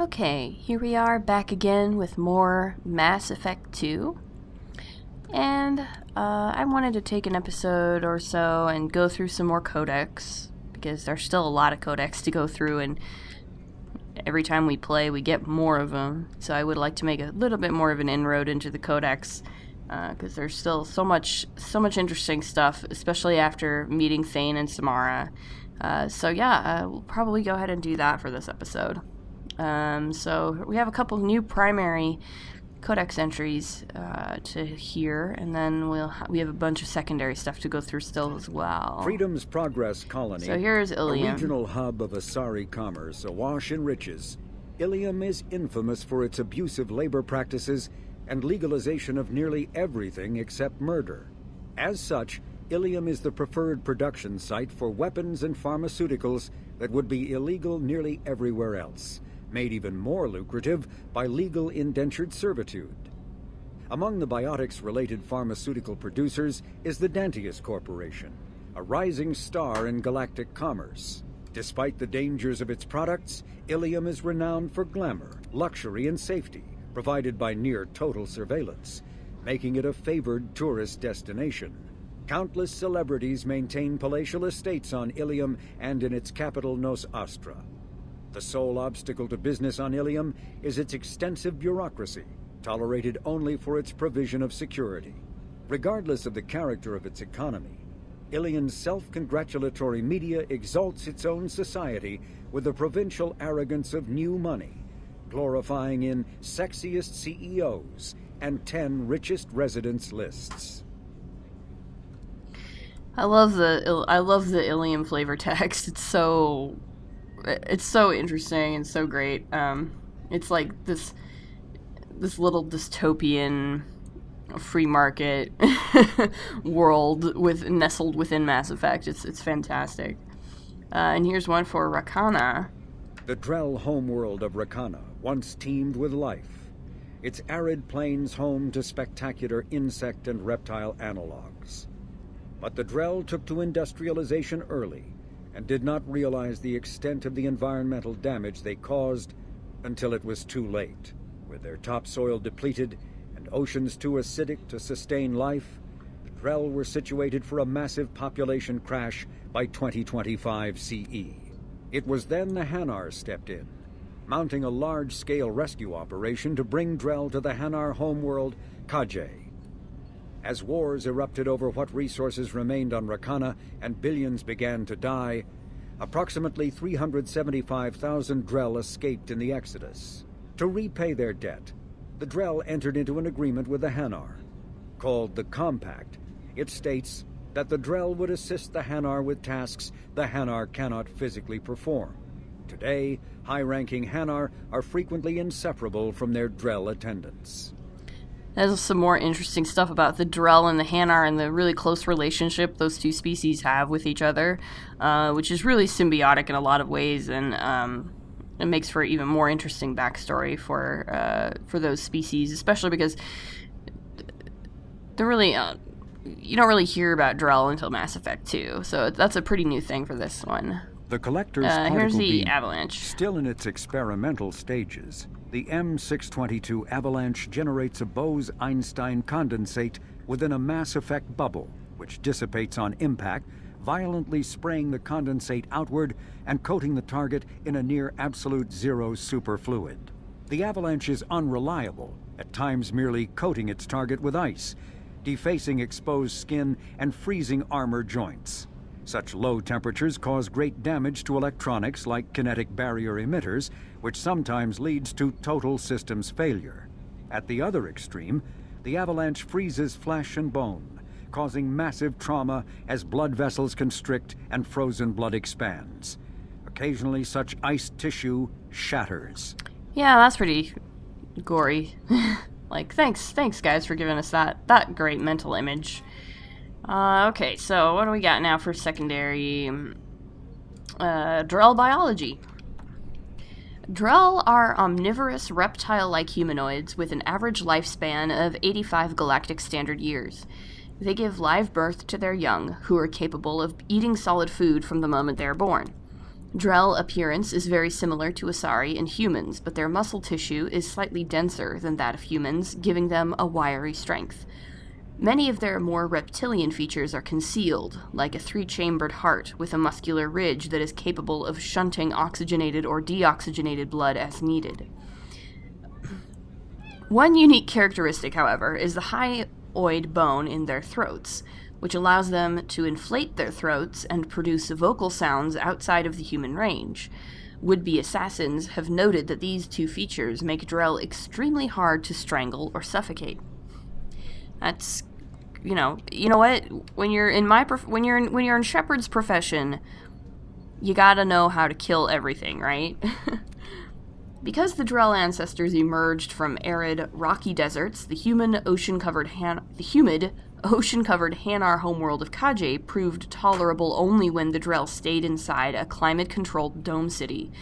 Okay, here we are back again with more Mass Effect 2. And I wanted to take an episode or so and go through some more Codex, because there's still a lot of Codex to go through, and every time we play we get more of them. So I would like to make a little bit more of an inroad into the Codex, because there's still so much interesting stuff, especially after meeting Thane and Samara. We'll probably go ahead and do that for this episode. So we have a couple new primary Codex entries to hear, and then we have a bunch of secondary stuff to go through still as well. Freedom's Progress Colony, so here's Ilium, a regional hub of Asari commerce awash in riches. Ilium is infamous for its abusive labor practices and legalization of nearly everything except murder. As such, Ilium is the preferred production site for weapons and pharmaceuticals that would be illegal nearly everywhere else, made even more lucrative by legal indentured servitude. Among the biotics-related pharmaceutical producers is the Dantius Corporation, a rising star in galactic commerce. Despite the dangers of its products, Ilium is renowned for glamour, luxury, and safety, provided by near-total surveillance, making it a favored tourist destination. Countless celebrities maintain palatial estates on Ilium and in its capital Nos Astra. The sole obstacle to business on Ilium is its extensive bureaucracy, tolerated only for its provision of security. Regardless of the character of its economy, Ilium's self-congratulatory media exalts its own society with the provincial arrogance of new money, glorifying in sexiest CEOs and 10 richest residents lists. I love the Ilium flavor text. It's so interesting and so great. It's like this little dystopian free market world nestled within Mass Effect. It's fantastic. And here's one for Rakana. The Drell homeworld of Rakana once teemed with life, its arid plains home to spectacular insect and reptile analogs. But the Drell took to industrialization early and did not realize the extent of the environmental damage they caused until it was too late. With their topsoil depleted and oceans too acidic to sustain life, the Drell were situated for a massive population crash by 2025 CE. It was then the Hanar stepped in, mounting a large-scale rescue operation to bring Drell to the Hanar homeworld, Kajay. As wars erupted over what resources remained on Rakana and billions began to die, approximately 375,000 Drell escaped in the Exodus. To repay their debt, the Drell entered into an agreement with the Hanar. Called the Compact, it states that the Drell would assist the Hanar with tasks the Hanar cannot physically perform. Today, high-ranking Hanar are frequently inseparable from their Drell attendants. There's some more interesting stuff about the Drell and the Hanar and the really close relationship those two species have with each other, which is really symbiotic in a lot of ways, and it makes for even more interesting backstory for those species, especially because they're really you don't really hear about Drell until Mass Effect 2, so that's a pretty new thing for this one. The Collector's here's particle the beam, Avalanche. Still in its experimental stages, the M622 Avalanche generates a Bose-Einstein condensate within a Mass Effect bubble, which dissipates on impact, violently spraying the condensate outward and coating the target in a near-absolute zero superfluid. The Avalanche is unreliable, at times merely coating its target with ice, defacing exposed skin and freezing armor joints. Such low temperatures cause great damage to electronics like kinetic barrier emitters, which sometimes leads to total systems failure. At the other extreme, the Avalanche freezes flesh and bone, causing massive trauma as blood vessels constrict and frozen blood expands. Occasionally, such iced tissue shatters. Yeah, that's pretty gory. Like, thanks guys for giving us that great mental image. Okay, so what do we got now for secondary? Drell biology. Drell are omnivorous reptile-like humanoids with an average lifespan of 85 galactic standard years. They give live birth to their young, who are capable of eating solid food from the moment they are born. Drell appearance is very similar to Asari in humans, but their muscle tissue is slightly denser than that of humans, giving them a wiry strength. Many of their more reptilian features are concealed, like a 3-chambered heart with a muscular ridge that is capable of shunting oxygenated or deoxygenated blood as needed. One unique characteristic, however, is the hyoid bone in their throats, which allows them to inflate their throats and produce vocal sounds outside of the human range. Would-be assassins have noted that these two features make Drell extremely hard to strangle or suffocate. That's, you know what? When you're in when you're in Shepard's profession, you gotta know how to kill everything, right? Because the Drell ancestors emerged from arid, rocky deserts, the humid, ocean-covered Hanar homeworld of Kajay proved tolerable only when the Drell stayed inside a climate-controlled dome city.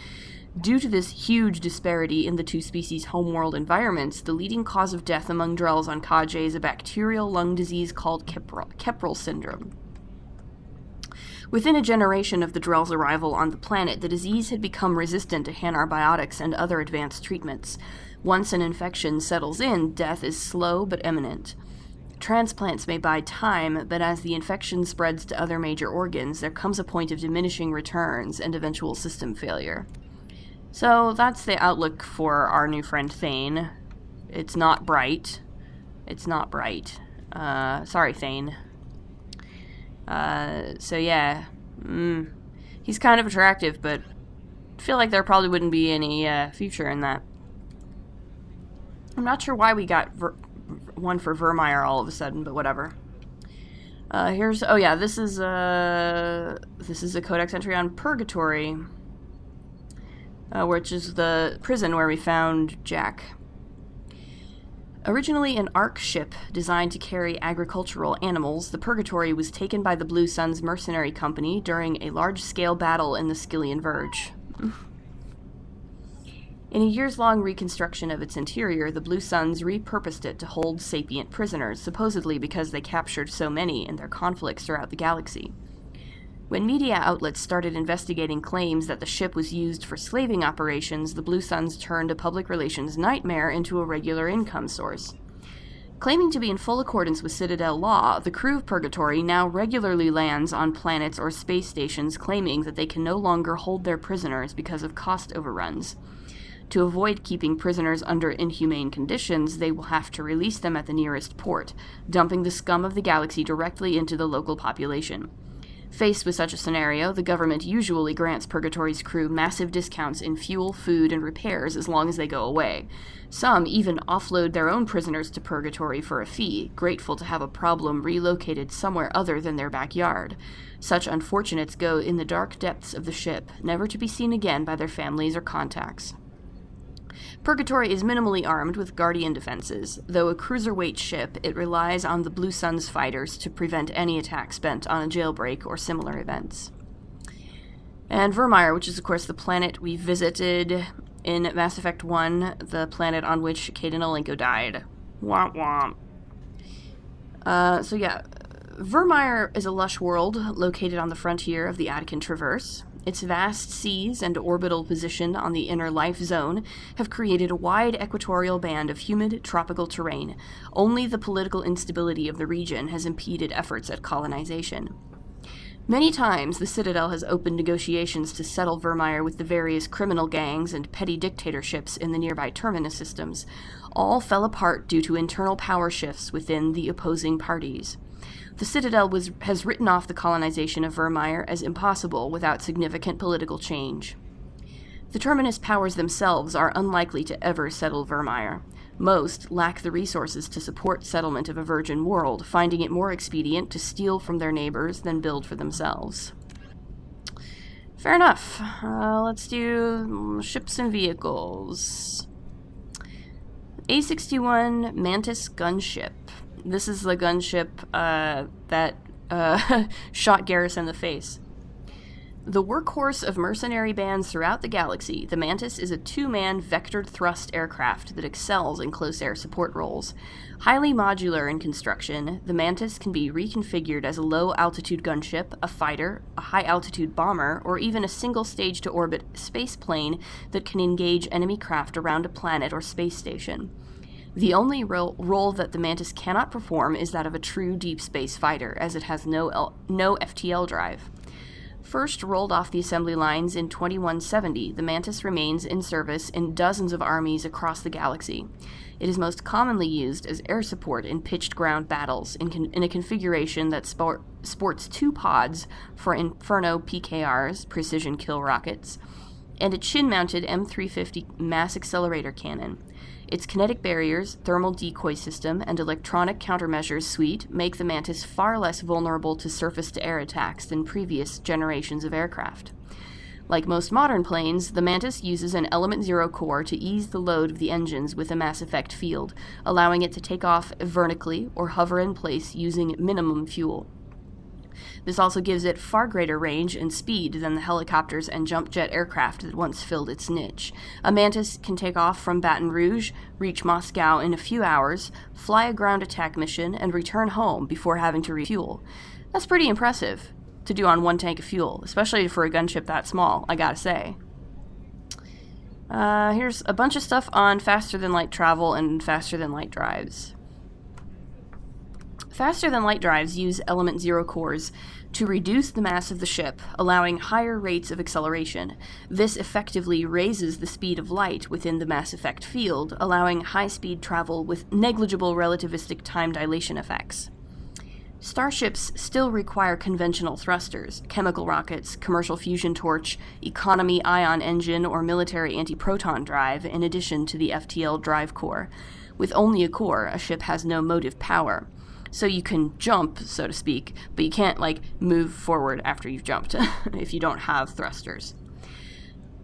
Due to this huge disparity in the two species' homeworld environments, the leading cause of death among Drells on Kajay is a bacterial lung disease called Keprel syndrome. Within a generation of the Drell's arrival on the planet, the disease had become resistant to Hanar biotics and other advanced treatments. Once an infection settles in, death is slow but imminent. Transplants may buy time, but as the infection spreads to other major organs, there comes a point of diminishing returns and eventual system failure. So that's the outlook for our new friend Thane. It's not bright. It's not bright. Sorry, Thane. So yeah. He's kind of attractive, but I feel like there probably wouldn't be any future in that. I'm not sure why we got one for Vermeer all of a sudden, but whatever. This is a Codex entry on Purgatory. Which is the prison where we found Jack. Originally an Ark ship designed to carry agricultural animals, the Purgatory was taken by the Blue Suns mercenary company during a large-scale battle in the Skyllian Verge. In a years-long reconstruction of its interior, the Blue Suns repurposed it to hold sapient prisoners, supposedly because they captured so many in their conflicts throughout the galaxy. When media outlets started investigating claims that the ship was used for slaving operations, the Blue Suns turned a public relations nightmare into a regular income source. Claiming to be in full accordance with Citadel law, the crew of Purgatory now regularly lands on planets or space stations claiming that they can no longer hold their prisoners because of cost overruns. To avoid keeping prisoners under inhumane conditions, they will have to release them at the nearest port, dumping the scum of the galaxy directly into the local population. Faced with such a scenario, the government usually grants Purgatory's crew massive discounts in fuel, food, and repairs as long as they go away. Some even offload their own prisoners to Purgatory for a fee, grateful to have a problem relocated somewhere other than their backyard. Such unfortunates go in the dark depths of the ship, never to be seen again by their families or contacts. Purgatory is minimally armed with Guardian defenses. Though a cruiserweight ship, it relies on the Blue Suns fighters to prevent any attacks bent on a jailbreak or similar events. And Vermeer, which is of course the planet we visited in Mass Effect 1, the planet on which Kaidan Olenko died. Womp womp. Vermeer is a lush world located on the frontier of the Attican Traverse. Its vast seas and orbital position on the inner life zone have created a wide equatorial band of humid, tropical terrain. Only the political instability of the region has impeded efforts at colonization. Many times, the Citadel has opened negotiations to settle Vermeer with the various criminal gangs and petty dictatorships in the nearby Terminus systems. All fell apart due to internal power shifts within the opposing parties. The Citadel has written off the colonization of Vermeer as impossible without significant political change. The Terminus powers themselves are unlikely to ever settle Vermeer. Most lack the resources to support settlement of a virgin world, finding it more expedient to steal from their neighbors than build for themselves. Fair enough. Let's do ships and vehicles. A61 Mantis gunship. This is the gunship that shot Garrus in the face. The workhorse of mercenary bands throughout the galaxy, the Mantis is a two-man vectored thrust aircraft that excels in close air support roles. Highly modular in construction, the Mantis can be reconfigured as a low-altitude gunship, a fighter, a high-altitude bomber, or even a single-stage-to-orbit space plane that can engage enemy craft around a planet or space station. The only role that the Mantis cannot perform is that of a true deep space fighter, as it has no FTL drive. First rolled off the assembly lines in 2170, the Mantis remains in service in dozens of armies across the galaxy. It is most commonly used as air support in pitched ground battles in a configuration that sports two pods for Inferno PKRs, precision kill rockets, and a chin-mounted M350 mass accelerator cannon. Its kinetic barriers, thermal decoy system, and electronic countermeasures suite make the Mantis far less vulnerable to surface-to-air attacks than previous generations of aircraft. Like most modern planes, the Mantis uses an Element Zero core to ease the load of the engines with a mass effect field, allowing it to take off vertically or hover in place using minimum fuel. This also gives it far greater range and speed than the helicopters and jump jet aircraft that once filled its niche. A Mantis can take off from Baton Rouge, reach Moscow in a few hours, fly a ground attack mission, and return home before having to refuel. That's pretty impressive to do on one tank of fuel, especially for a gunship that small, I gotta say. Here's a bunch of stuff on faster-than-light travel and faster-than-light drives. Faster-than-light drives use Element Zero cores to reduce the mass of the ship, allowing higher rates of acceleration. This effectively raises the speed of light within the mass effect field, allowing high-speed travel with negligible relativistic time dilation effects. Starships still require conventional thrusters, chemical rockets, commercial fusion torch, economy ion engine, or military anti-proton drive, in addition to the FTL drive core. With only a core, a ship has no motive power. So you can jump, so to speak, but you can't, move forward after you've jumped if you don't have thrusters.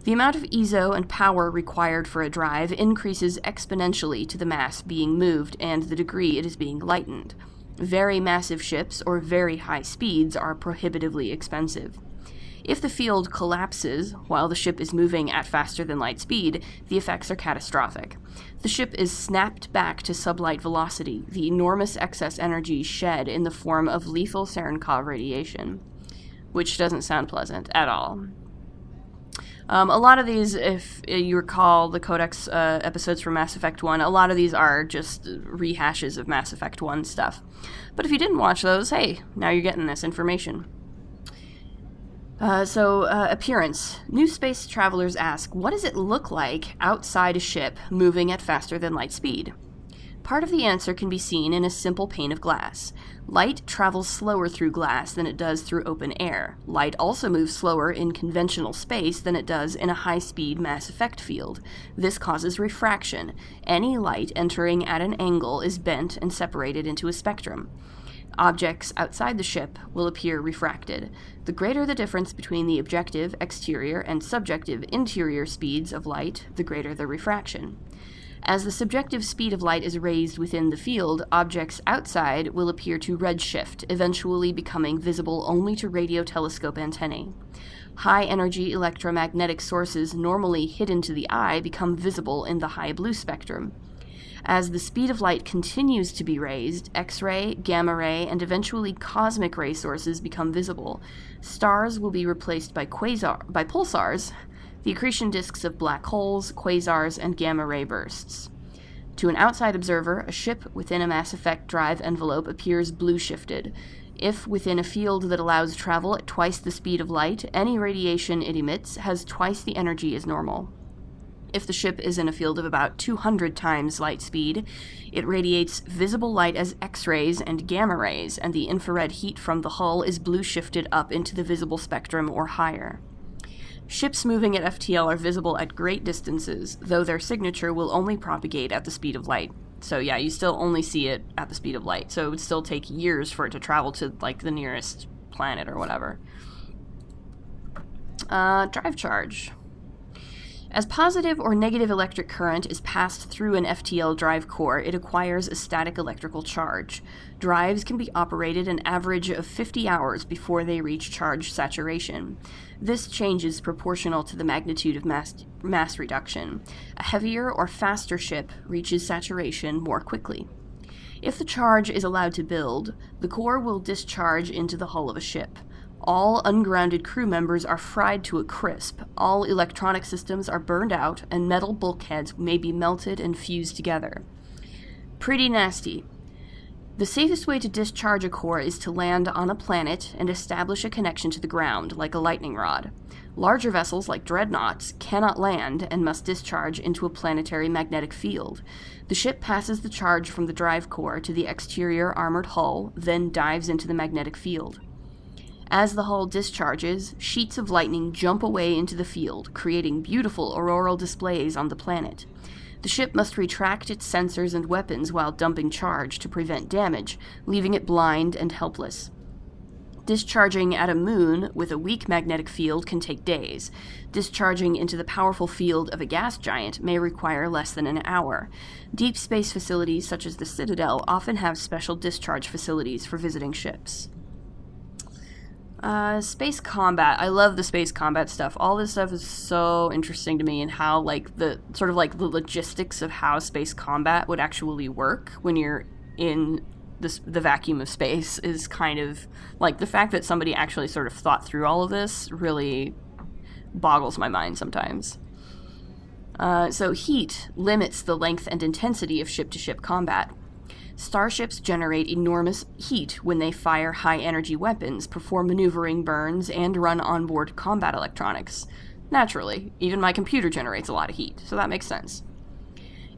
The amount of ESO and power required for a drive increases exponentially to the mass being moved and the degree it is being lightened. Very massive ships or very high speeds are prohibitively expensive. If the field collapses while the ship is moving at faster-than-light speed, the effects are catastrophic. The ship is snapped back to sublight velocity, the enormous excess energy shed in the form of lethal Cherenkov radiation, which doesn't sound pleasant at all. A lot of these, if you recall the Codex episodes from Mass Effect 1, a lot of these are just rehashes of Mass Effect 1 stuff. But if you didn't watch those, hey, now you're getting this information. Appearance. New space travelers ask, what does it look like outside a ship moving at faster-than-light speed? Part of the answer can be seen in a simple pane of glass. Light travels slower through glass than it does through open air. Light also moves slower in conventional space than it does in a high-speed mass effect field. This causes refraction. Any light entering at an angle is bent and separated into a spectrum. Objects outside the ship will appear refracted. The greater the difference between the objective, exterior, and subjective, interior speeds of light, the greater the refraction. As the subjective speed of light is raised within the field, objects outside will appear to redshift, eventually becoming visible only to radio telescope antennae. High-energy electromagnetic sources normally hidden to the eye become visible in the high blue spectrum. As the speed of light continues to be raised, X-ray, gamma ray, and eventually cosmic ray sources become visible. Stars will be replaced by pulsars, the accretion disks of black holes, quasars, and gamma ray bursts. To an outside observer, a ship within a Mass Effect drive envelope appears blue-shifted. If within a field that allows travel at twice the speed of light, any radiation it emits has twice the energy as normal. If the ship is in a field of about 200 times light speed, it radiates visible light as X-rays and gamma rays, and the infrared heat from the hull is blue-shifted up into the visible spectrum or higher. Ships moving at FTL are visible at great distances, though their signature will only propagate at the speed of light. So yeah, you still only see it at the speed of light, so it would still take years for it to travel to, the nearest planet or whatever. Drive charge. As positive or negative electric current is passed through an FTL drive core, it acquires a static electrical charge. Drives can be operated an average of 50 hours before they reach charge saturation. This change is proportional to the magnitude of mass reduction. A heavier or faster ship reaches saturation more quickly. If the charge is allowed to build, the core will discharge into the hull of a ship. All ungrounded crew members are fried to a crisp, all electronic systems are burned out, and metal bulkheads may be melted and fused together. Pretty nasty. The safest way to discharge a core is to land on a planet and establish a connection to the ground, like a lightning rod. Larger vessels, like dreadnoughts, cannot land and must discharge into a planetary magnetic field. The ship passes the charge from the drive core to the exterior armored hull, then dives into the magnetic field. As the hull discharges, sheets of lightning jump away into the field, creating beautiful auroral displays on the planet. The ship must retract its sensors and weapons while dumping charge to prevent damage, leaving it blind and helpless. Discharging at a moon with a weak magnetic field can take days. Discharging into the powerful field of a gas giant may require less than an hour. Deep space facilities such as the Citadel often have special discharge facilities for visiting ships. Space combat. I love the space combat stuff. All this stuff is so interesting to me, and how, like, the logistics of how space combat would actually work when you're in the vacuum of space is kind of, like, the fact that somebody actually sort of thought through all of this really boggles my mind sometimes. So heat limits the length and intensity of ship-to-ship combat. Starships generate enormous heat when they fire high-energy weapons, perform maneuvering burns, and run onboard combat electronics. Naturally, even my computer generates a lot of heat, so that makes sense.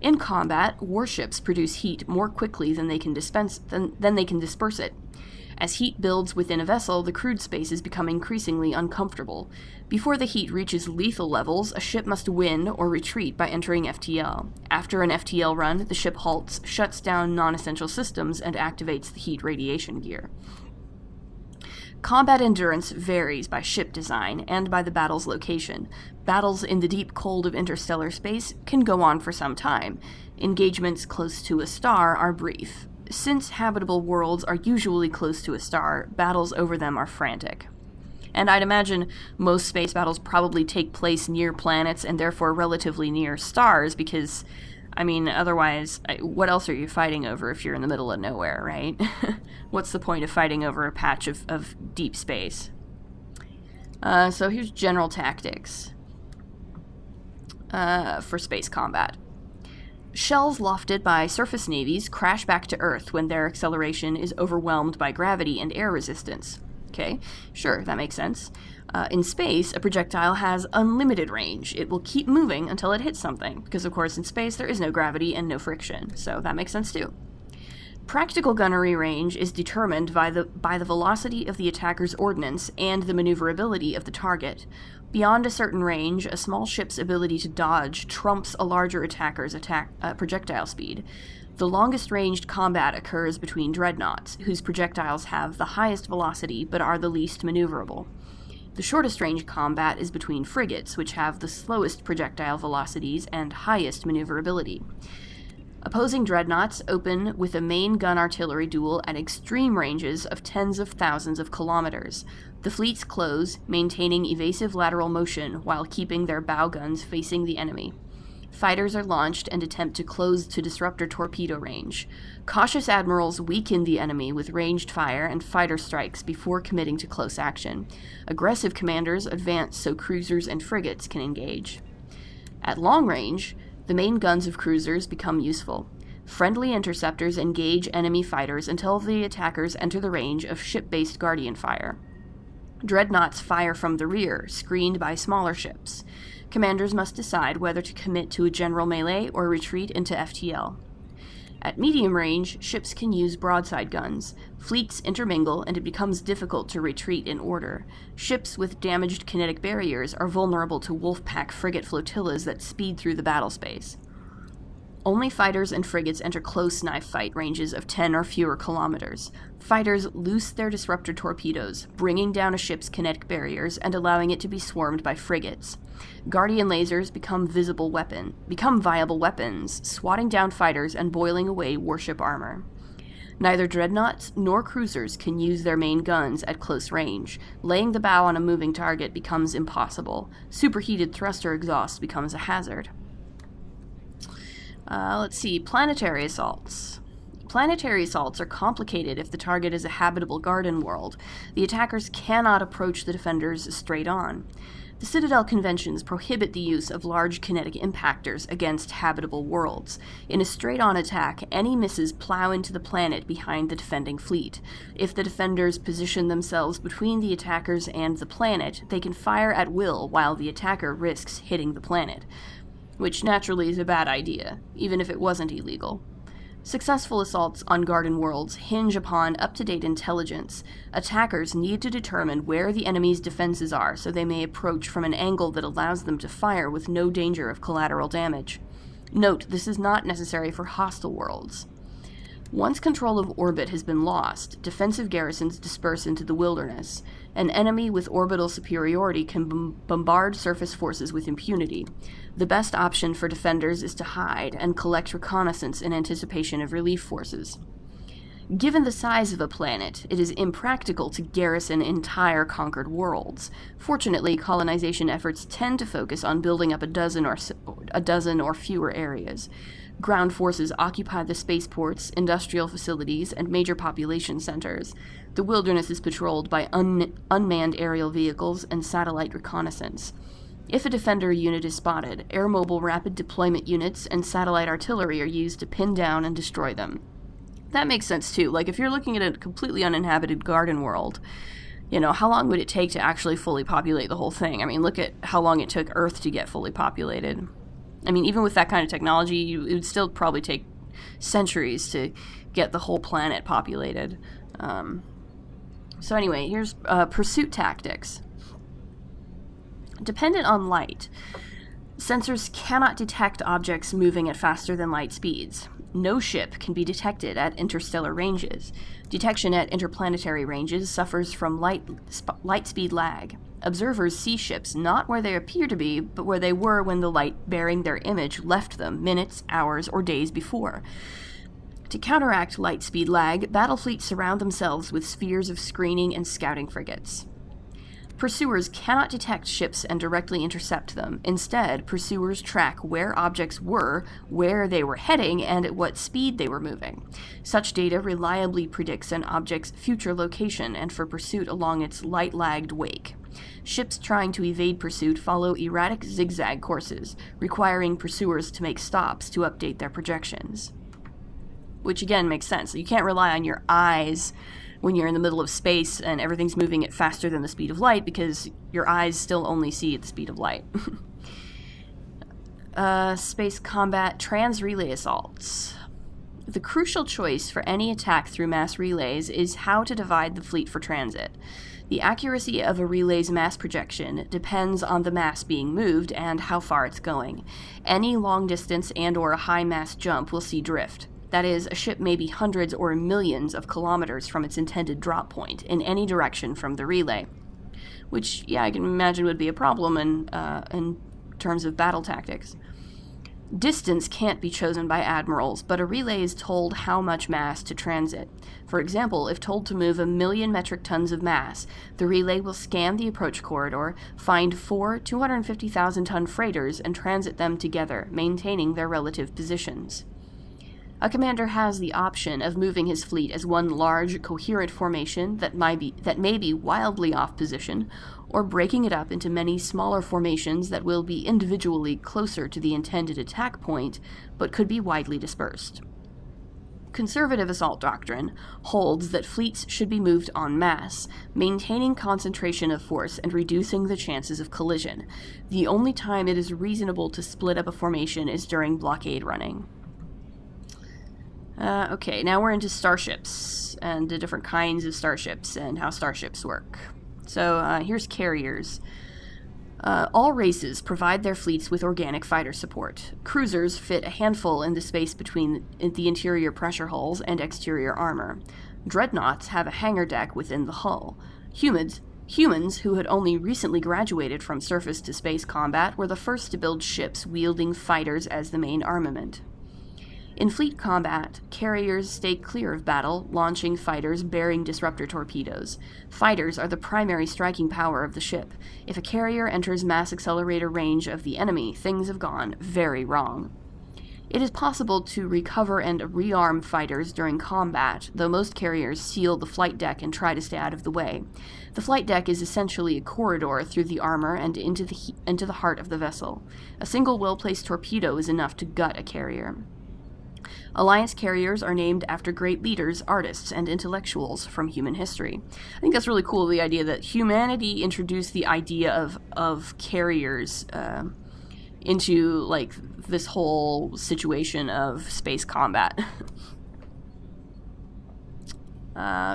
In combat, warships produce heat more quickly than they can disperse it. As heat builds within a vessel, the crewed spaces become increasingly uncomfortable. Before the heat reaches lethal levels, a ship must win or retreat by entering FTL. After an FTL run, the ship halts, shuts down non-essential systems, and activates the heat radiation gear. Combat endurance varies by ship design and by the battle's location. Battles in the deep cold of interstellar space can go on for some time. Engagements close to a star are brief. Since habitable worlds are usually close to a star, battles over them are frantic. And I'd imagine most space battles probably take place near planets and therefore relatively near stars, because, I mean, otherwise, what else are you fighting over if you're in the middle of nowhere, right? What's the point of fighting over a patch of deep space? So here's general tactics for space combat. Shells lofted by surface navies crash back to Earth when their acceleration is overwhelmed by gravity and air resistance. Okay, sure, that makes sense. In space, a projectile has unlimited range. It will keep moving until it hits something, because of course in space there is no gravity and no friction, so that makes sense too. Practical gunnery range is determined by the velocity of the attacker's ordnance and the maneuverability of the target. Beyond a certain range, a small ship's ability to dodge trumps a larger attacker's projectile speed. The longest ranged combat occurs between dreadnoughts, whose projectiles have the highest velocity but are the least maneuverable. The shortest range combat is between frigates, which have the slowest projectile velocities and highest maneuverability. Opposing dreadnoughts open with a main gun artillery duel at extreme ranges of tens of thousands of kilometers. The fleets close, maintaining evasive lateral motion while keeping their bow guns facing the enemy. Fighters are launched and attempt to close to disruptor torpedo range. Cautious admirals weaken the enemy with ranged fire and fighter strikes before committing to close action. Aggressive commanders advance so cruisers and frigates can engage. At long range, the main guns of cruisers become useful. Friendly interceptors engage enemy fighters until the attackers enter the range of ship-based guardian fire. Dreadnoughts fire from the rear, screened by smaller ships. Commanders must decide whether to commit to a general melee or retreat into FTL. At medium range, ships can use broadside guns. Fleets intermingle, and it becomes difficult to retreat in order. Ships with damaged kinetic barriers are vulnerable to wolf-pack frigate flotillas that speed through the battle space. Only fighters and frigates enter close knife fight ranges of 10 or fewer kilometers. Fighters loose their disruptor torpedoes, bringing down a ship's kinetic barriers and allowing it to be swarmed by frigates. Guardian lasers become viable weapons, swatting down fighters and boiling away warship armor. Neither dreadnoughts nor cruisers can use their main guns at close range. Laying the bow on a moving target becomes impossible. Superheated thruster exhaust becomes a hazard. Let's see, planetary assaults. Planetary assaults are complicated if the target is a habitable garden world. The attackers cannot approach the defenders straight on. The Citadel Conventions prohibit the use of large kinetic impactors against habitable worlds. In a straight-on attack, any misses plow into the planet behind the defending fleet. If the defenders position themselves between the attackers and the planet, they can fire at will while the attacker risks hitting the planet, which naturally is a bad idea, even if it wasn't illegal. Successful assaults on garden worlds hinge upon up-to-date intelligence. Attackers need to determine where the enemy's defenses are so they may approach from an angle that allows them to fire with no danger of collateral damage. Note, this is not necessary for hostile worlds. Once control of orbit has been lost, defensive garrisons disperse into the wilderness. An enemy with orbital superiority can bombard surface forces with impunity. The best option for defenders is to hide and collect reconnaissance in anticipation of relief forces. Given the size of a planet, it is impractical to garrison entire conquered worlds. Fortunately, colonization efforts tend to focus on building up a dozen or fewer areas. Ground forces occupy the spaceports, industrial facilities, and major population centers. The wilderness is patrolled by unmanned aerial vehicles and satellite reconnaissance. If a defender unit is spotted, air mobile rapid deployment units and satellite artillery are used to pin down and destroy them. That makes sense too. Like, if you're looking at a completely uninhabited garden world, you know, how long would it take to actually fully populate the whole thing? I mean, look at how long it took Earth to get fully populated. I mean, even with that kind of technology, it would still probably take centuries to get the whole planet populated. So anyway, here's pursuit tactics. Dependent on light, sensors cannot detect objects moving at faster than light speeds. No ship can be detected at interstellar ranges. Detection at interplanetary ranges suffers from light speed lag. Observers see ships not where they appear to be, but where they were when the light bearing their image left them minutes, hours, or days before. To counteract light speed lag, battle fleets surround themselves with spheres of screening and scouting frigates. Pursuers cannot detect ships and directly intercept them. Instead, pursuers track where objects were, where they were heading, and at what speed they were moving. Such data reliably predicts an object's future location and for pursuit along its light-lagged wake. Ships trying to evade pursuit follow erratic zigzag courses, requiring pursuers to make stops to update their projections. Which again makes sense. You can't rely on your eyes when you're in the middle of space and everything's moving at faster than the speed of light, because your eyes still only see at the speed of light. Space combat trans-relay assaults. The crucial choice for any attack through mass relays is how to divide the fleet for transit. The accuracy of a relay's mass projection depends on the mass being moved and how far it's going. Any long distance and/or a high mass jump will see drift. That is, a ship may be hundreds or millions of kilometers from its intended drop point in any direction from the relay. Which, yeah, I can imagine would be a problem in terms of battle tactics. Distance can't be chosen by admirals, but a relay is told how much mass to transit. For example, if told to move 1 million metric tons of mass, the relay will scan the approach corridor, find 4 250,000-ton freighters, and transit them together, maintaining their relative positions. A commander has the option of moving his fleet as one large, coherent formation that may be wildly off position, or breaking it up into many smaller formations that will be individually closer to the intended attack point, but could be widely dispersed. Conservative assault doctrine holds that fleets should be moved en masse, maintaining concentration of force and reducing the chances of collision. The only time it is reasonable to split up a formation is during blockade running. Okay, now we're into starships, and the different kinds of starships, and how starships work. So, here's carriers. All races provide their fleets with organic fighter support. Cruisers fit a handful in the space between the interior pressure hulls and exterior armor. Dreadnoughts have a hangar deck within the hull. Humans who had only recently graduated from surface to space combat were the first to build ships wielding fighters as the main armament. In fleet combat, carriers stay clear of battle, launching fighters bearing disruptor torpedoes. Fighters are the primary striking power of the ship. If a carrier enters mass accelerator range of the enemy, things have gone very wrong. It is possible to recover and rearm fighters during combat, though most carriers seal the flight deck and try to stay out of the way. The flight deck is essentially a corridor through the armor and into the heart of the vessel. A single well-placed torpedo is enough to gut a carrier. Alliance carriers are named after great leaders, artists, and intellectuals from human history. I think that's really cool, the idea that humanity introduced the idea of carriers into, like, this whole situation of space combat.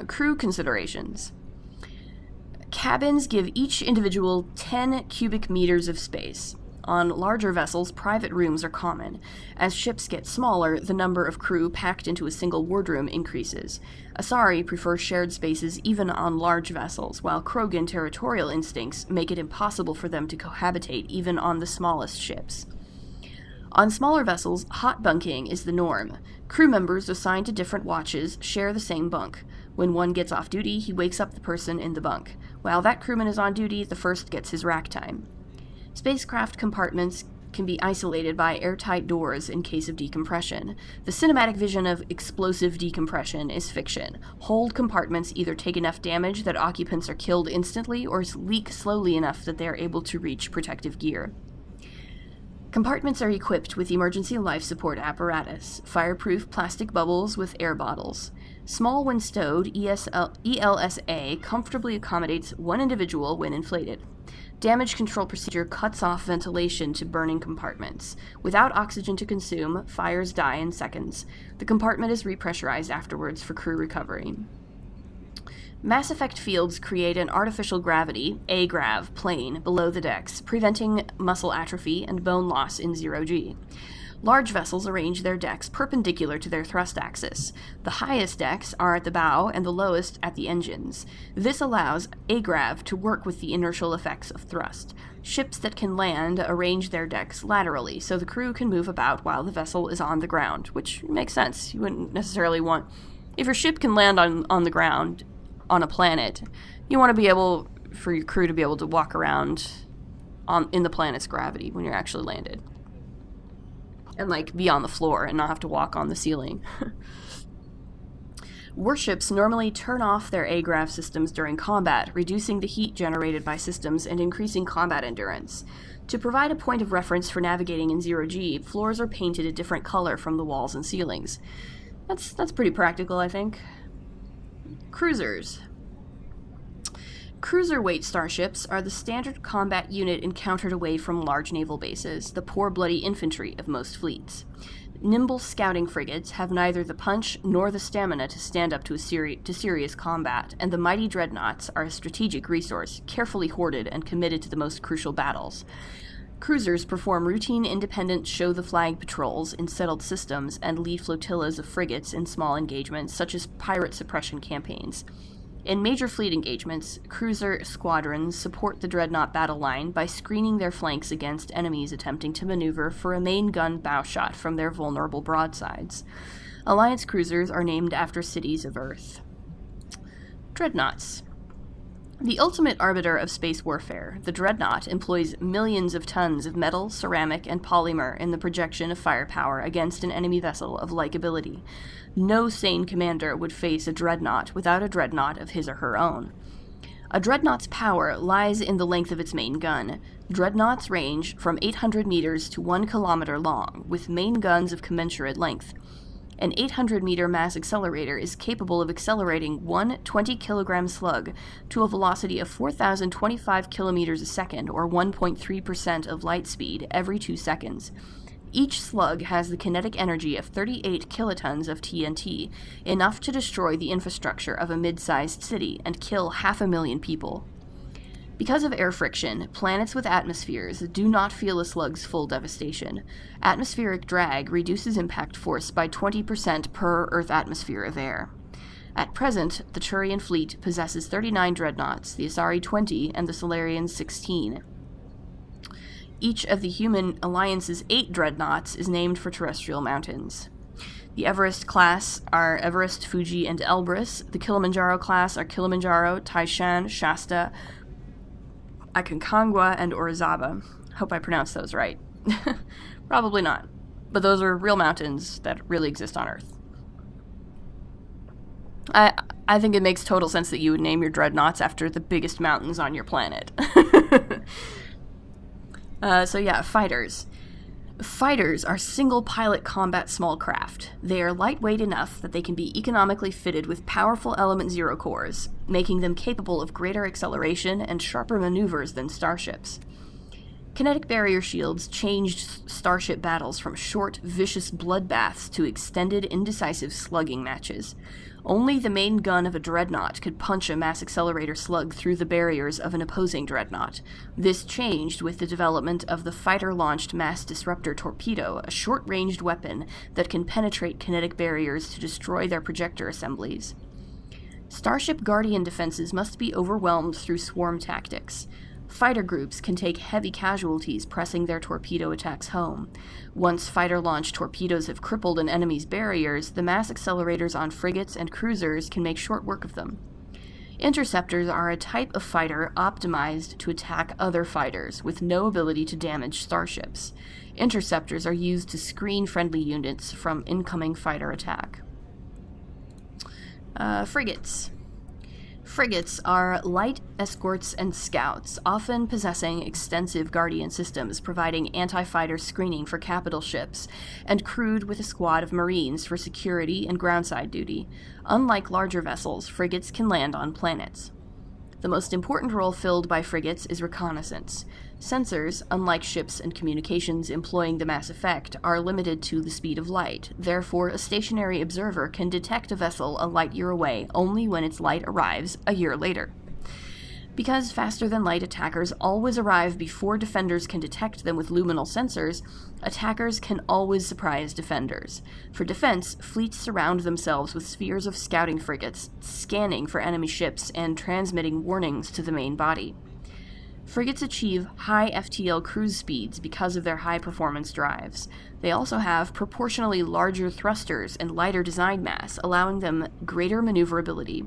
Crew considerations. Cabins give each individual 10 cubic meters of space. On larger vessels, private rooms are common. As ships get smaller, the number of crew packed into a single wardroom increases. Asari prefer shared spaces even on large vessels, while Krogan territorial instincts make it impossible for them to cohabitate even on the smallest ships. On smaller vessels, hot bunking is the norm. Crew members assigned to different watches share the same bunk. When one gets off duty, he wakes up the person in the bunk. While that crewman is on duty, the first gets his rack time. Spacecraft compartments can be isolated by airtight doors in case of decompression. The cinematic vision of explosive decompression is fiction. Hold compartments either take enough damage that occupants are killed instantly or leak slowly enough that they are able to reach protective gear. Compartments are equipped with emergency life support apparatus, fireproof plastic bubbles with air bottles. Small when stowed, ELSA comfortably accommodates one individual when inflated. Damage control procedure cuts off ventilation to burning compartments. Without oxygen to consume, fires die in seconds. The compartment is repressurized afterwards for crew recovery. Mass effect fields create an artificial gravity, agrav, plane below the decks, preventing muscle atrophy and bone loss in 0G. Large vessels arrange their decks perpendicular to their thrust axis. The highest decks are at the bow and the lowest at the engines. This allows agrav to work with the inertial effects of thrust. Ships that can land arrange their decks laterally, so the crew can move about while the vessel is on the ground, which makes sense. You wouldn't necessarily want... If your ship can land on the ground on a planet, you want to be able for your crew to be able to walk around in the planet's gravity when you're actually landed. And, like, be on the floor and not have to walk on the ceiling. Warships normally turn off their agrav systems during combat, reducing the heat generated by systems and increasing combat endurance. To provide a point of reference for navigating in 0G, floors are painted a different color from the walls and ceilings. That's pretty practical, I think. Cruisers. Cruiser-weight starships are the standard combat unit encountered away from large naval bases, the poor bloody infantry of most fleets. Nimble scouting frigates have neither the punch nor the stamina to stand up to serious combat, and the mighty dreadnoughts are a strategic resource, carefully hoarded and committed to the most crucial battles. Cruisers perform routine independent show-the-flag patrols in settled systems and lead flotillas of frigates in small engagements, such as pirate suppression campaigns. In major fleet engagements, cruiser squadrons support the dreadnought battle line by screening their flanks against enemies attempting to maneuver for a main gun bow shot from their vulnerable broadsides. Alliance cruisers are named after cities of Earth. Dreadnoughts. The ultimate arbiter of space warfare, the dreadnought employs millions of tons of metal, ceramic, and polymer in the projection of firepower against an enemy vessel of like ability. No sane commander would face a dreadnought without a dreadnought of his or her own. A dreadnought's power lies in the length of its main gun. Dreadnoughts range from 800 meters to 1 kilometer long, with main guns of commensurate length. An 800-meter mass accelerator is capable of accelerating one 20-kilogram slug to a velocity of 4,025 kilometers a second, or 1.3% of light speed, every 2 seconds. Each slug has the kinetic energy of 38 kilotons of TNT, enough to destroy the infrastructure of a mid-sized city and kill 500,000 people. Because of air friction, planets with atmospheres do not feel a slug's full devastation. Atmospheric drag reduces impact force by 20% per Earth atmosphere of air. At present, the Turian fleet possesses 39 dreadnoughts, the Asari 20, and the Solarians 16. Each of the Human Alliance's 8 dreadnoughts is named for terrestrial mountains. The Everest class are Everest, Fuji, and Elbrus. The Kilimanjaro class are Kilimanjaro, Taishan, Shasta, Aconcagua, and Orizaba. Hope I pronounced those right. Probably not. But those are real mountains that really exist on Earth. I think it makes total sense that you would name your dreadnoughts after the biggest mountains on your planet. So yeah, fighters. Fighters are single-pilot combat small craft. They are lightweight enough that they can be economically fitted with powerful Element Zero cores, making them capable of greater acceleration and sharper maneuvers than starships. Kinetic barrier shields changed starship battles from short, vicious bloodbaths to extended, indecisive slugging matches. Only the main gun of a dreadnought could punch a mass accelerator slug through the barriers of an opposing dreadnought. This changed with the development of the fighter-launched mass disruptor torpedo, a short-ranged weapon that can penetrate kinetic barriers to destroy their projector assemblies. Starship Guardian defenses must be overwhelmed through swarm tactics. Fighter groups can take heavy casualties pressing their torpedo attacks home. Once fighter-launched torpedoes have crippled an enemy's barriers, the mass accelerators on frigates and cruisers can make short work of them. Interceptors are a type of fighter optimized to attack other fighters, with no ability to damage starships. Interceptors are used to screen friendly units from incoming fighter attack. Frigates. Frigates are light escorts and scouts, often possessing extensive Guardian systems providing anti-fighter screening for capital ships, and crewed with a squad of Marines for security and groundside duty. Unlike larger vessels, frigates can land on planets. The most important role filled by frigates is reconnaissance. Sensors, unlike ships and communications employing the mass effect, are limited to the speed of light. Therefore, a stationary observer can detect a vessel a light year away only when its light arrives a year later. Because faster-than-light attackers always arrive before defenders can detect them with luminal sensors, attackers can always surprise defenders. For defense, fleets surround themselves with spheres of scouting frigates, scanning for enemy ships and transmitting warnings to the main body. Frigates achieve high FTL cruise speeds because of their high-performance drives. They also have proportionally larger thrusters and lighter design mass, allowing them greater maneuverability.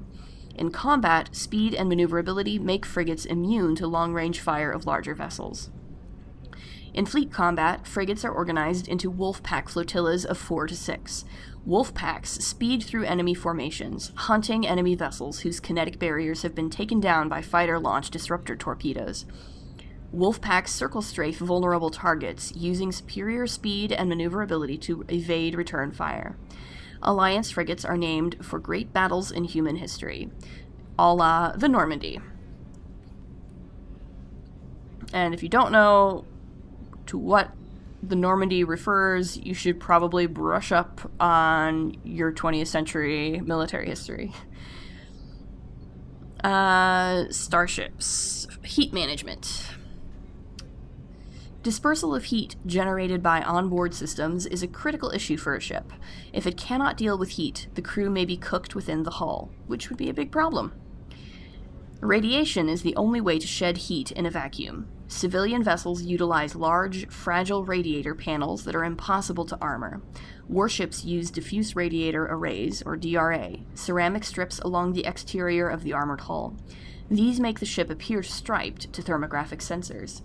In combat, speed and maneuverability make frigates immune to long-range fire of larger vessels. In fleet combat, frigates are organized into wolf pack flotillas of 4 to 6. Wolf packs speed through enemy formations, hunting enemy vessels whose kinetic barriers have been taken down by fighter-launched disruptor torpedoes. Wolf packs circle strafe vulnerable targets, using superior speed and maneuverability to evade return fire. Alliance frigates are named for great battles in human history, a la the Normandy. And if you don't know to what the Normandy refers, you should probably brush up on your 20th century military history. Starships. Heat management. Dispersal of heat generated by onboard systems is a critical issue for a ship. If it cannot deal with heat, the crew may be cooked within the hull, which would be a big problem. Radiation is the only way to shed heat in a vacuum. Civilian vessels utilize large, fragile radiator panels that are impossible to armor. Warships use diffuse radiator arrays, or DRA, ceramic strips along the exterior of the armored hull. These make the ship appear striped to thermographic sensors.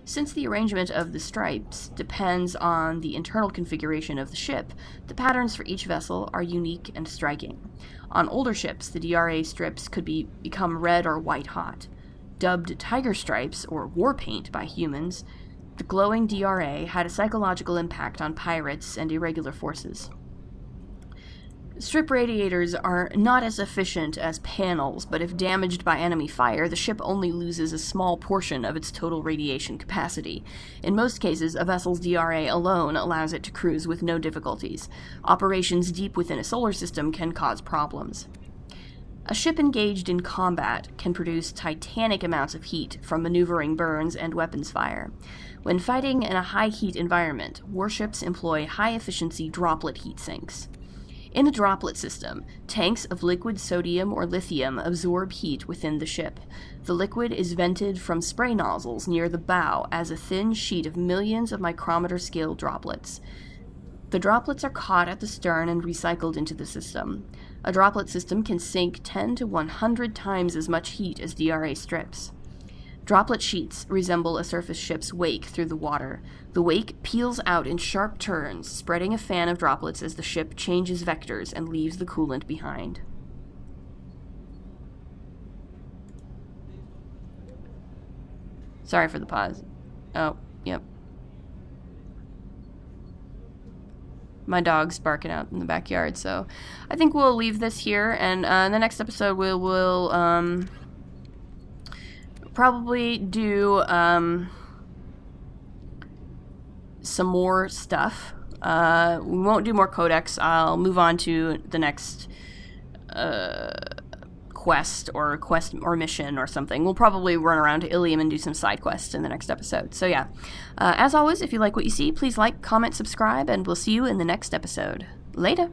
Since the arrangement of the stripes depends on the internal configuration of the ship, the patterns for each vessel are unique and striking. On older ships, the DRA strips could become red or white hot. Dubbed tiger stripes, or war paint by humans, the glowing DRA had a psychological impact on pirates and irregular forces. Strip radiators are not as efficient as panels, but if damaged by enemy fire, the ship only loses a small portion of its total radiation capacity. In most cases, a vessel's DRA alone allows it to cruise with no difficulties. Operations deep within a solar system can cause problems. A ship engaged in combat can produce titanic amounts of heat from maneuvering burns and weapons fire. When fighting in a high-heat environment, warships employ high-efficiency droplet heat sinks. In a droplet system, tanks of liquid sodium or lithium absorb heat within the ship. The liquid is vented from spray nozzles near the bow as a thin sheet of millions of micrometer-scale droplets. The droplets are caught at the stern and recycled into the system. A droplet system can sink 10 to 100 times as much heat as DRA strips. Droplet sheets resemble a surface ship's wake through the water. The wake peels out in sharp turns, spreading a fan of droplets as the ship changes vectors and leaves the coolant behind. Sorry for the pause. Oh, yep. My dog's barking out in the backyard, so I think we'll leave this here, and in the next episode we will probably do some more stuff. We won't do more Codex. I'll move on to the next quest or mission or something. We'll probably run around to Ilium and do some side quests in the next episode. So yeah, as always, if you like what you see, please like, comment, subscribe, and we'll see you in the next episode. Later!